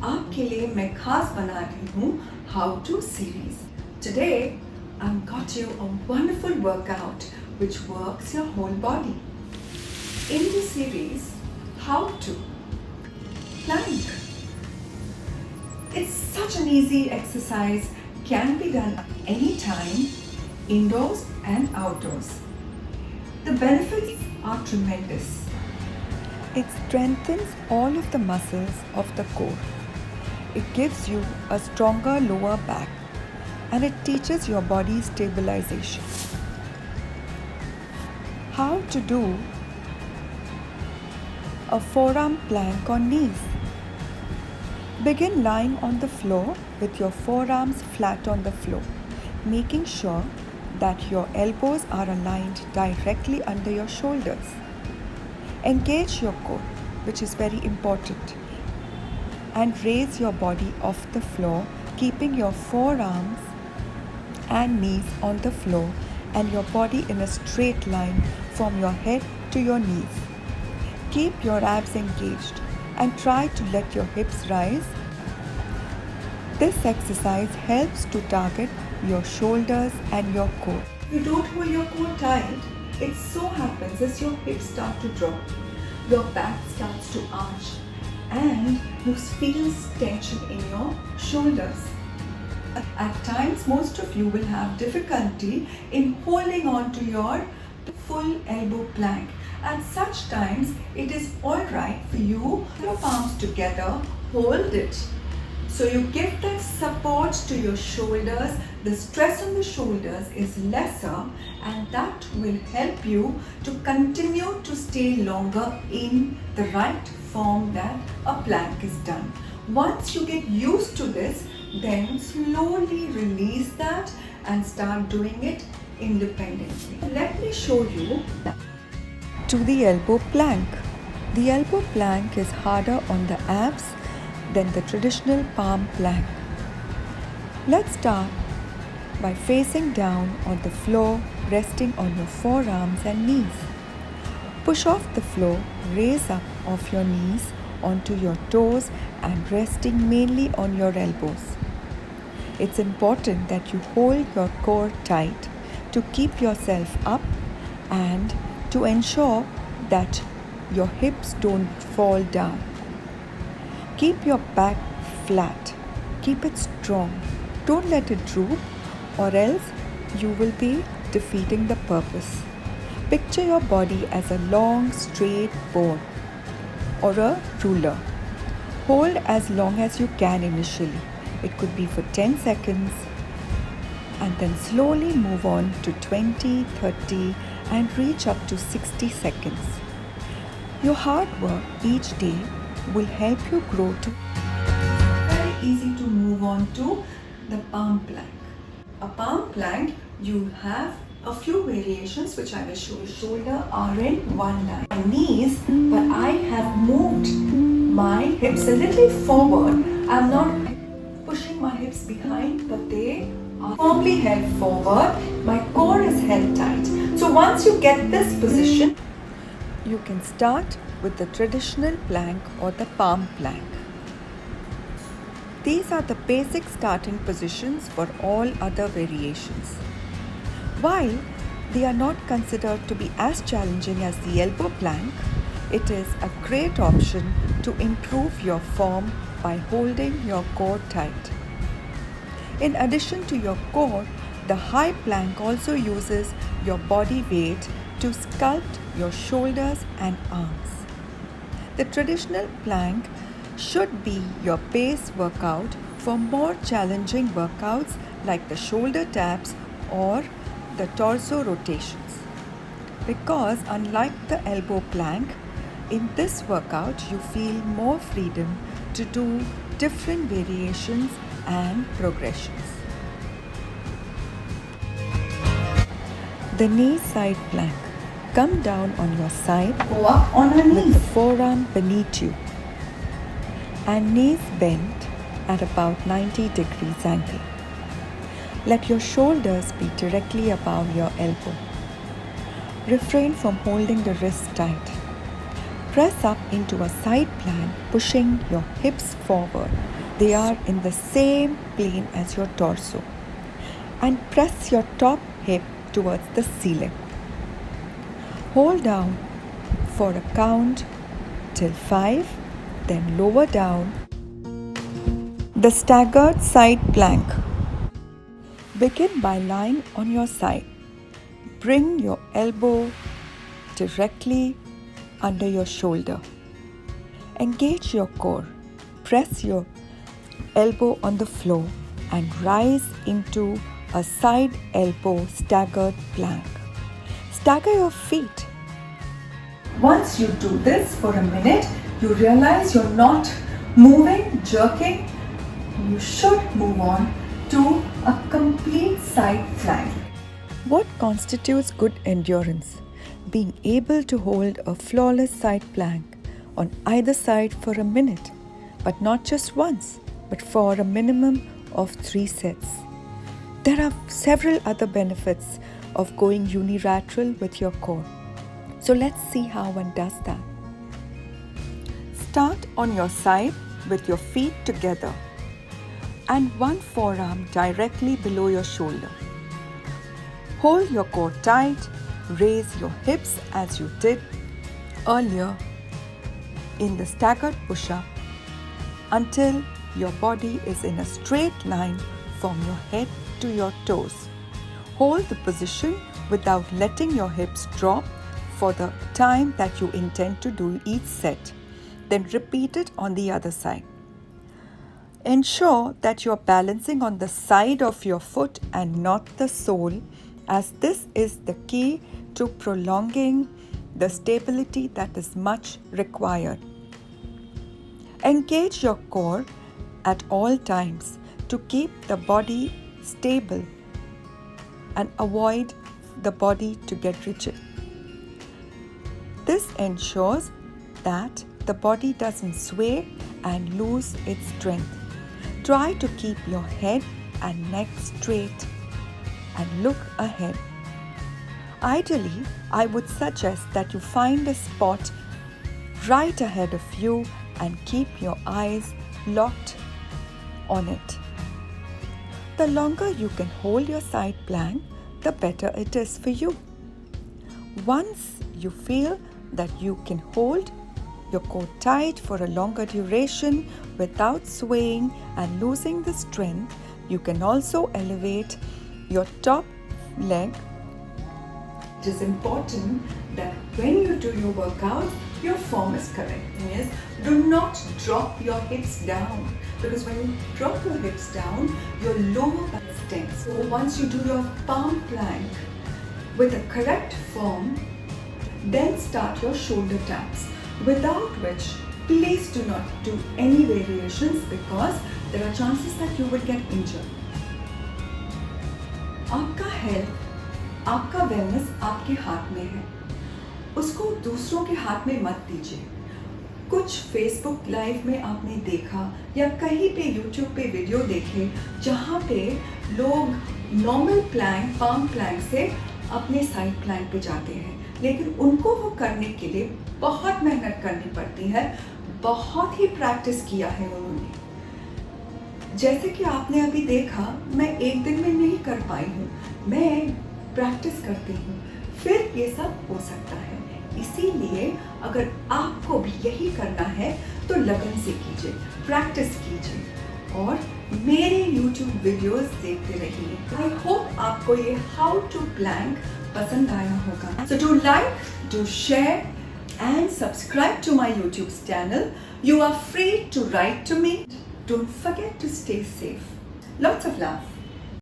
आपके लिए मैं खास बना रही हूँ How To series. Today I've got you a wonderful workout which works your whole body. In this series, How To Plank. It's such an easy exercise, can be done anytime, indoors and outdoors. The benefits are tremendous. It strengthens all of the muscles of the core. It gives you a stronger lower back and it teaches your body stabilization. How to do a forearm plank on knees. Begin lying on the floor with your forearms flat on the floor, making sure that your elbows are aligned directly under your shoulders. Engage your core, which is very important, and raise your body off the floor, keeping your forearms and knees on the floor and your body in a straight line from your head to your knees. Keep your abs engaged and try to let your hips rise. This exercise helps to target your shoulders and your core. If you don't hold your core tight, it so happens as your hips start to drop, your back starts to arch, and you feel tension in your shoulders. At times, most of you will have difficulty in holding on to your full elbow plank. At such times, it is alright for you, your palms together, hold it. So you give that support to your shoulders, the stress on the shoulders is lesser, and that will help you to continue to stay longer in the right form that a plank is done. Once you get used to this, then slowly release that and start doing it independently. Let me show you To the elbow plank. The elbow plank is harder on the abs than the traditional palm plank. Let's start by facing down on the floor, resting on your forearms and knees. Push off the floor, raise up off your knees onto your toes and resting mainly on your elbows. It's important that you hold your core tight to keep yourself up and to ensure that your hips don't fall down. Keep your back flat. Keep it strong. Don't let it droop or else you will be defeating the purpose. Picture your body as a long straight board or a ruler. Hold as long as you can initially. It could be for 10 seconds and then slowly move on to 20, 30 and reach up to 60 seconds. Your hard work each day will help you grow to very easy to move on to the palm plank. A palm plank, you have a few variations which I will show you. Shoulder are in one line. My knees, but I have moved my hips a little forward. I'm not pushing my hips behind, but they are firmly held forward. My core is held tight. So once you get this position, you can start with the traditional plank or the palm plank. These are the basic starting positions for all other variations. While they are not considered to be as challenging as the elbow plank, it is a great option to improve your form by holding your core tight. In addition to your core, the high plank also uses your body weight to sculpt your shoulders and arms. The traditional plank should be your base workout for more challenging workouts like the shoulder taps or the torso rotations. Because unlike the elbow plank, in this workout you feel more freedom to do different variations and progressions. The knee side plank. Come down on your side go up on our with the knees. forearm beneath you and knees bent at about 90 degrees angle. Let your shoulders be directly above your elbow. Refrain from holding the wrist tight. press up into a side plank, pushing your hips forward. They are in the same plane as your torso. And press your top hip towards the ceiling. Hold down for a count till 5, then lower down. The staggered side plank. Begin by lying on your side. Bring your elbow directly under your shoulder. Engage your core. Press your elbow on the floor and rise into a side elbow staggered plank. Stagger your feet. Once you do this for a minute, you realize you're not moving, jerking. You should move on to a complete side plank. What constitutes good endurance? Being able to hold a flawless side plank on either side for a minute, but not just once, but for a minimum of 3 sets. There are several other benefits of going unilateral with your core. So let's see how one does that. Start on your side with your feet together and one forearm directly below your shoulder. Hold your core tight, raise your hips as you did earlier in the staggered push-up until your body is in a straight line from your head to your toes. Hold the position without letting your hips drop for the time that you intend to do each set. Then repeat it on the other side. Ensure that you are balancing on the side of your foot and not the sole, as this is the key to prolonging the stability that is much required. Engage your core at all times to keep the body stable and avoid the body to get rigid. This ensures that the body doesn't sway and lose its strength. Try to keep your head and neck straight and look ahead. Ideally, I would suggest that you find a spot right ahead of you and keep your eyes locked on it. The longer you can hold your side plank, the better it is for you. Once you feel that you can hold your core tight for a longer duration without swaying and losing the strength, you can also elevate your top leg. It is important that when you do your workout, your form is correct. Yes, do not drop your hips down, because when you drop your hips down, your lower back is tense. So once you do your palm plank with a correct form, then start your shoulder taps, without which please do not do any variations, because there are chances that you will get injured. आपका health, आपका wellness आपके हाथ में है, उसको दूसरों के हाथ में मत दीजिए। कुछ फेसबुक लाइव में आपने देखा या कहीं पे यूट्यूब पे वीडियो देखे जहाँ पे लोग नॉर्मल प्लैंक, पाम प्लैंक से अपने साइड प्लैंक पे जाते हैं, लेकिन उनको वो करने के लिए बहुत मेहनत करनी पड़ती है, बहुत ही प्रैक्टिस किया है उन्होंने। जैसे कि आपने अभी देखा, मैं एक दिन में नहीं कर पाई हूँ, मैं प्रैक्टिस करती हूँ, फिर ये सब हो सकता है। इसीलिए अगर आपको भी यही करना है तो लगन से कीजिए, प्रैक्टिस कीजिए और मेरे YouTube वीडियोस देखते रहिए। आई होप आपको ये हाउ टू प्लैंक पसंद आया होगा। So do like, do share and subscribe to my YouTube channel. You are free to write to me. Don't forget to stay safe. Lots of love.